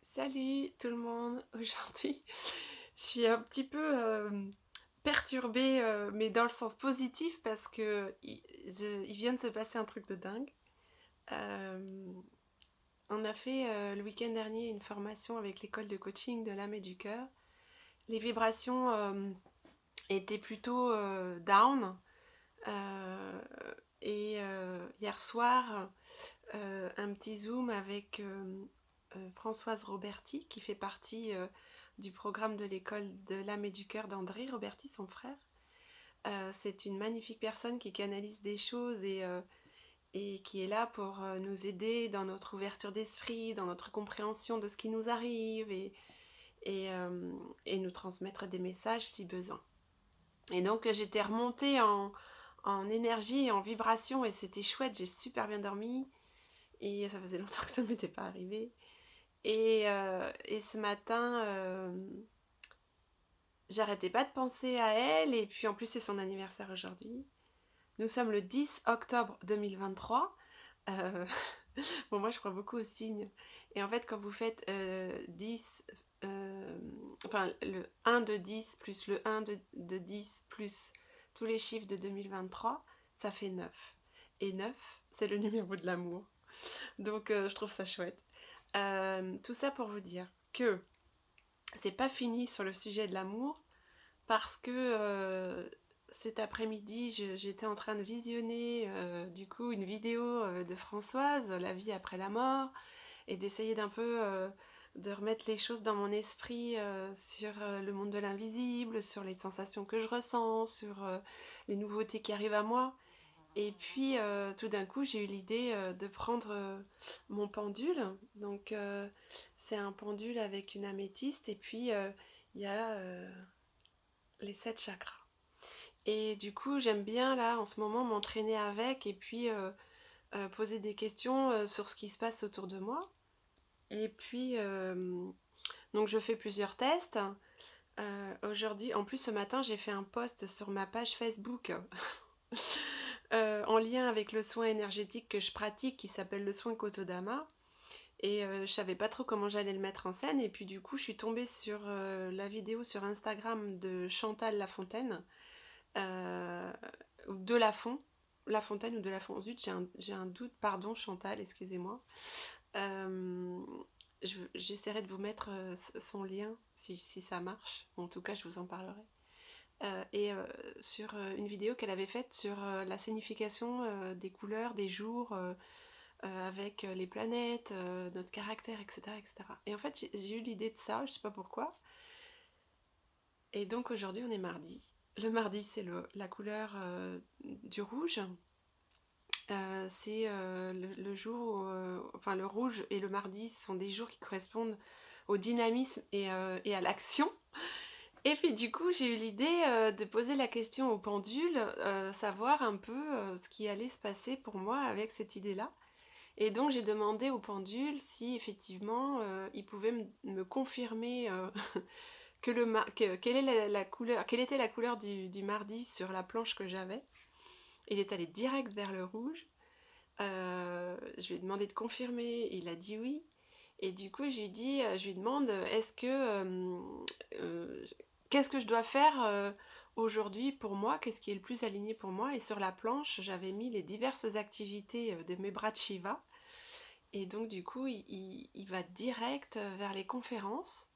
Salut tout le monde, aujourd'hui je suis un petit peu perturbée, mais dans le sens positif parce que il vient de se passer un truc de dingue. Euh, on a fait le week-end dernier une formation avec l'école de coaching de l'âme et du cœur. Les vibrations étaient plutôt down. euh, et hier soir, un petit zoom avec Françoise Roberti, qui fait partie du programme de l'école de l'âme et du cœur d'André Roberti, son frère. C'est une magnifique personne qui canalise des choses et qui est là pour nous aider dans notre ouverture d'esprit, dans notre compréhension de ce qui nous arrive et, euh, et nous transmettre des messages si besoin. Et donc j'étais remontée en énergie et en vibration et c'était chouette, j'ai super bien dormi et ça faisait longtemps que ça ne m'était pas arrivé. Et ce matin, j'arrêtais pas de penser à elle, et puis en plus c'est son anniversaire aujourd'hui. Nous sommes le 10 octobre 2023. Euh, bon, moi je crois beaucoup aux signes. Et en fait, quand vous faites 10, enfin le 1 de 10 plus le 1 de 10 plus tous les chiffres de 2023, ça fait 9. Et 9, c'est le numéro de l'amour. Donc je trouve ça chouette. Tout ça pour vous dire que c'est pas fini sur le sujet de l'amour parce que cet après-midi j'étais en train de visionner du coup une vidéo de Françoise, La vie après la mort, et d'essayer d'un peu de remettre les choses dans mon esprit sur le monde de l'invisible, sur les sensations que je ressens, sur les nouveautés qui arrivent à moi. Et puis, tout d'un coup, j'ai eu l'idée de prendre mon pendule. Donc, c'est un pendule avec une améthyste. Et puis, il y a les 7 chakras. Et du coup, j'aime bien, là, en ce moment, m'entraîner avec. Et puis, poser des questions sur ce qui se passe autour de moi. Et puis, donc, je fais plusieurs tests. Aujourd'hui, en plus, ce matin, j'ai fait un post sur ma page Facebook en lien avec le soin énergétique que je pratique qui s'appelle le soin Kotodama. Et je savais pas trop comment j'allais le mettre en scène. Et puis du coup, je suis tombée sur la vidéo sur Instagram de Chantal Lafontaine, euh, ou de Lafont. Lafontaine ou de Lafont. Zut, j'ai un doute. Pardon, Chantal, excusez-moi. Euh, J'essaierai de vous mettre son lien si ça marche. En tout cas, je vous en parlerai. Et sur une vidéo qu'elle avait faite sur la signification des couleurs, des jours, avec les planètes, notre caractère, etc., etc. Et en fait, j'ai eu l'idée de ça, je sais pas pourquoi. Et donc aujourd'hui, on est mardi. Le mardi, c'est la couleur du rouge. C'est le jour où, enfin, le rouge et le mardi sont des jours qui correspondent au dynamisme et à l'action. Et puis du coup, j'ai eu l'idée de poser la question au pendule, savoir un peu ce qui allait se passer pour moi avec cette idée-là. Et donc j'ai demandé au pendule si effectivement il pouvait me confirmer quelle est la couleur, quelle était la couleur du mardi sur la planche que j'avais. Il est allé direct vers le rouge. Je lui ai demandé de confirmer, il a dit oui. Et du coup, je lui demande, euh, qu'est-ce que je dois faire aujourd'hui pour moi, qu'est-ce qui est le plus aligné pour moi. Et sur la planche, j'avais mis les diverses activités de mes bras de Shiva. Et donc, du coup, il va direct vers les conférences.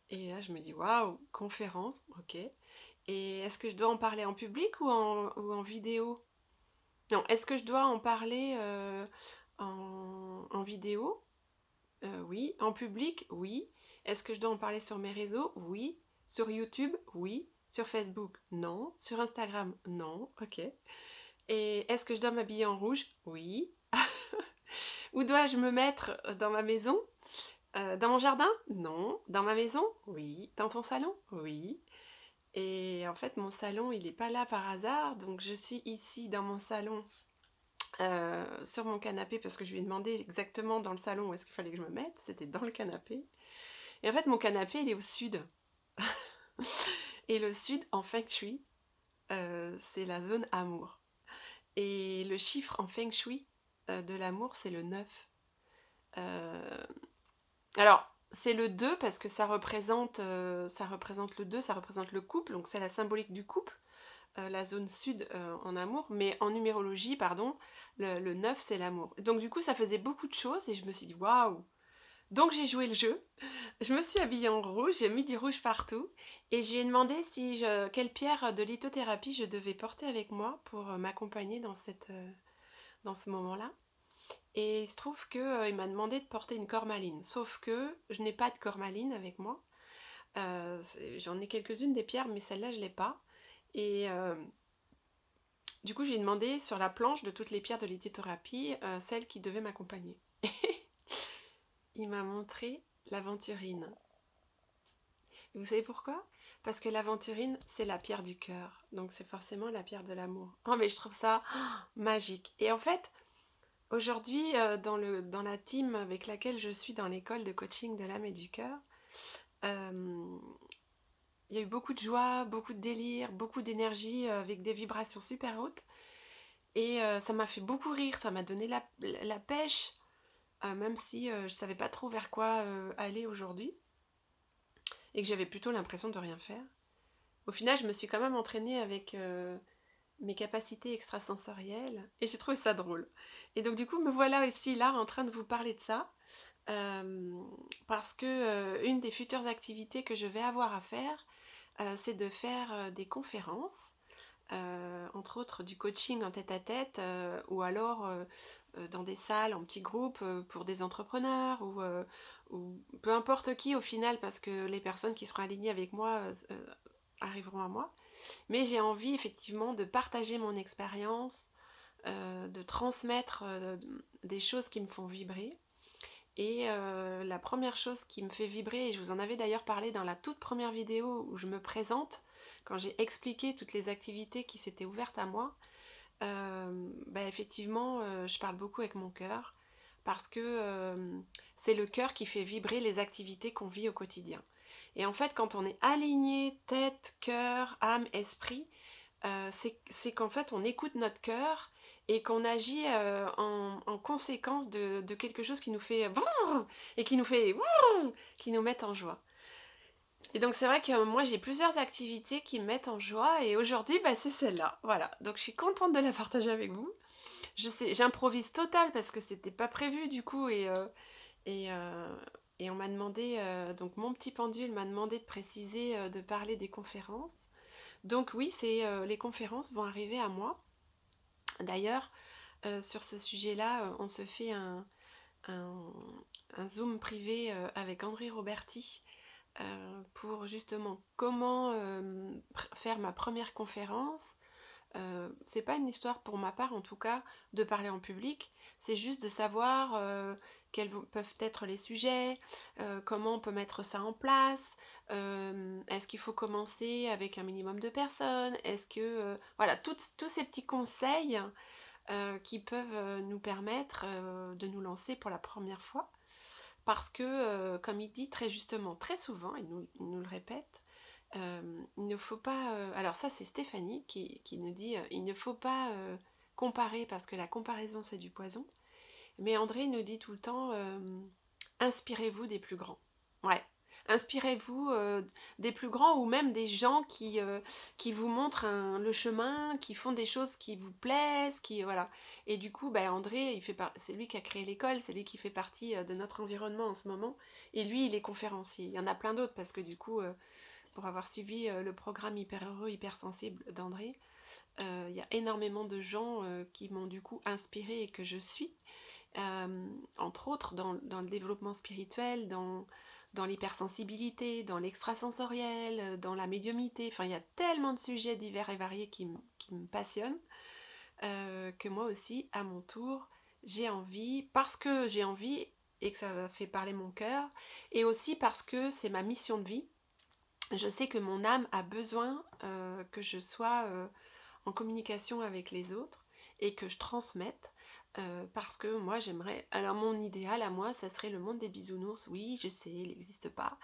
Et là, je me dis, waouh, conférence, ok. Et est-ce que je dois en parler en public ou en vidéo? Non, est-ce que je dois en parler en vidéo? Oui. En public? Oui. Est-ce que je dois en parler sur mes réseaux? Oui. Sur YouTube? Oui. Sur Facebook? Non. Sur Instagram? Non. Ok. Et est-ce que je dois m'habiller en rouge? Oui. Où dois-je me mettre dans ma maison? Dans mon jardin? Non. Dans ma maison? Oui. Dans ton salon? Oui. Et en fait, mon salon, il n'est pas là par hasard. Donc, je suis ici dans mon salon, sur mon canapé, parce que je lui ai demandé exactement dans le salon où est-ce qu'il fallait que je me mette. C'était dans le canapé. Et en fait, mon canapé, il est au sud. Et le sud, en feng shui, c'est la zone amour. Et le chiffre en feng shui de l'amour, c'est le 9. Euh, alors, c'est le 2 parce que ça représente le 2, ça représente le couple, donc c'est la symbolique du couple, la zone sud en amour, mais en numérologie, pardon, le 9 c'est l'amour. Donc du coup ça faisait beaucoup de choses et je me suis dit waouh. Donc j'ai joué le jeu, je me suis habillée en rouge, j'ai mis du rouge partout et je lui ai demandé quelle pierre de lithothérapie je devais porter avec moi pour m'accompagner dans ce moment-là. Et il se trouve que il m'a demandé de porter une cormaline, sauf que je n'ai pas de cormaline avec moi. J'en ai quelques-unes des pierres, mais celle-là je l'ai pas. Et du coup, j'ai demandé sur la planche de toutes les pierres de lithothérapie celle qui devait m'accompagner. Il m'a montré l'aventurine. Et vous savez pourquoi? Parce que l'aventurine, c'est la pierre du cœur. Donc c'est forcément la pierre de l'amour. Oh, mais je trouve ça magique. Et en fait, aujourd'hui, dans la team avec laquelle je suis dans l'école de coaching de l'âme et du cœur, euh, il y a eu beaucoup de joie, beaucoup de délire, beaucoup d'énergie avec des vibrations super hautes. Et ça m'a fait beaucoup rire, ça m'a donné la pêche, même si je savais pas trop vers quoi aller aujourd'hui et que j'avais plutôt l'impression de rien faire. Au final, je me suis quand même entraînée avec mes capacités extrasensorielles et j'ai trouvé ça drôle. Et donc du coup, me voilà aussi là en train de vous parler de ça euh, parce que une des futures activités que je vais avoir à faire, c'est de faire des conférences, entre autres du coaching en tête-à-tête ou alors dans des salles en petits groupes pour des entrepreneurs ou peu importe qui au final parce que les personnes qui seront alignées avec moi arriveront à moi. Mais j'ai envie effectivement de partager mon expérience, de transmettre des choses qui me font vibrer. Et la première chose qui me fait vibrer, et je vous en avais d'ailleurs parlé dans la toute première vidéo où je me présente, quand j'ai expliqué toutes les activités qui s'étaient ouvertes à moi, bah effectivement, je parle beaucoup avec mon cœur, parce que c'est le cœur qui fait vibrer les activités qu'on vit au quotidien. Et en fait, quand on est aligné, tête, cœur, âme, esprit, c'est qu'en fait on écoute notre cœur et qu'on agit en conséquence de quelque chose qui nous fait brrr et qui nous fait brrr, qui nous met en joie. Et donc c'est vrai que moi j'ai plusieurs activités qui me mettent en joie et aujourd'hui bah, c'est celle-là. Voilà, donc je suis contente de la partager avec vous. Je sais, j'improvise total parce que c'était pas prévu du coup et, euh, et on m'a demandé, donc mon petit pendule m'a demandé de préciser, de parler des conférences. Donc oui, les conférences vont arriver à moi. D'ailleurs, sur ce sujet-là, on se fait un, un Zoom privé avec André Roberti pour justement comment faire ma première conférence. C'est pas une histoire pour ma part en tout cas de parler en public, c'est juste de savoir peuvent être les sujets, comment on peut mettre ça en place, est-ce qu'il faut commencer avec un minimum de personnes, est-ce que voilà, tous ces petits conseils qui peuvent nous permettre de nous lancer pour la première fois. Parce que, comme il dit très justement, très souvent, il nous le répète, il ne faut pas... alors ça, c'est Stéphanie qui nous dit, il ne faut pas comparer parce que la comparaison, c'est du poison. Mais André nous dit tout le temps, inspirez-vous des plus grands. Ouais. Inspirez-vous des plus grands ou même des gens qui vous montrent le chemin, qui font des choses qui vous plaisent, qui voilà. Et du coup, bah, André, c'est lui qui a créé l'école, c'est lui qui fait partie de notre environnement en ce moment. Et lui, il est conférencier. Il y en a plein d'autres parce que du coup, pour avoir suivi le programme Hyper Heureux, Hyper Sensible d'André, il y a énormément de gens qui m'ont du coup inspiré et que je suis entre autres dans le développement spirituel, dans l'hypersensibilité, dans l'extrasensoriel, dans la médiumnité. Enfin, il y a tellement de sujets divers et variés qui me passionnent que moi aussi, à mon tour, j'ai envie, parce que j'ai envie et que ça fait parler mon cœur, et aussi parce que c'est ma mission de vie. Je sais que mon âme a besoin que je sois en communication avec les autres et que je transmette. parce que moi j'aimerais, alors mon idéal à moi ça serait le monde des bisounours, oui je sais il n'existe pas,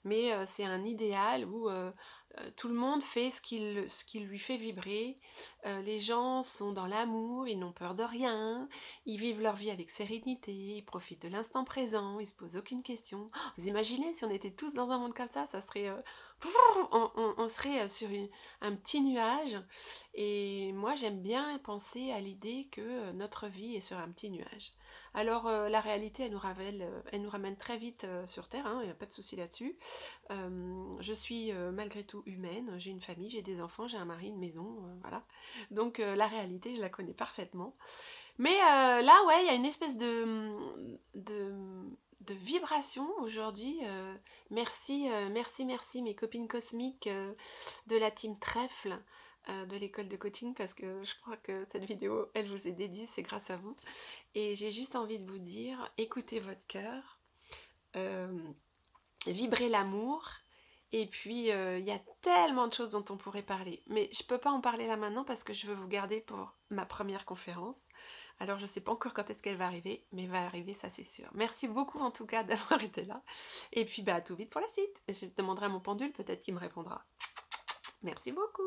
mais c'est un idéal où tout le monde fait ce qui lui fait vibrer, les gens sont dans l'amour, ils n'ont peur de rien, ils vivent leur vie avec sérénité, ils profitent de l'instant présent, ils se posent aucune question. Oh, vous imaginez si on était tous dans un monde comme ça serait... on serait sur un petit nuage, et moi j'aime bien penser à l'idée que notre vie est sur un petit nuage. Alors la réalité elle nous ramène très vite sur Terre, il n'y a pas de souci là-dessus. Je suis malgré tout humaine, j'ai une famille, j'ai des enfants, j'ai un mari, une maison, voilà. Donc la réalité je la connais parfaitement. Mais là ouais il y a une espèce de, de vibration aujourd'hui. Merci, merci, merci mes copines cosmiques de la team Trèfle de l'école de coaching, parce que je crois que cette vidéo, elle vous est dédiée, c'est grâce à vous. Et j'ai juste envie de vous dire, écoutez votre cœur, euh, vibrez l'amour, et puis il y a tellement de choses dont on pourrait parler. Mais je peux pas en parler là maintenant parce que je veux vous garder pour ma première conférence. Alors je sais pas encore quand est-ce qu'elle va arriver, mais elle va arriver, ça c'est sûr. Merci beaucoup en tout cas d'avoir été là. Et puis bah à tout vite pour la suite. Je demanderai à mon pendule, peut-être qu'il me répondra. Merci beaucoup.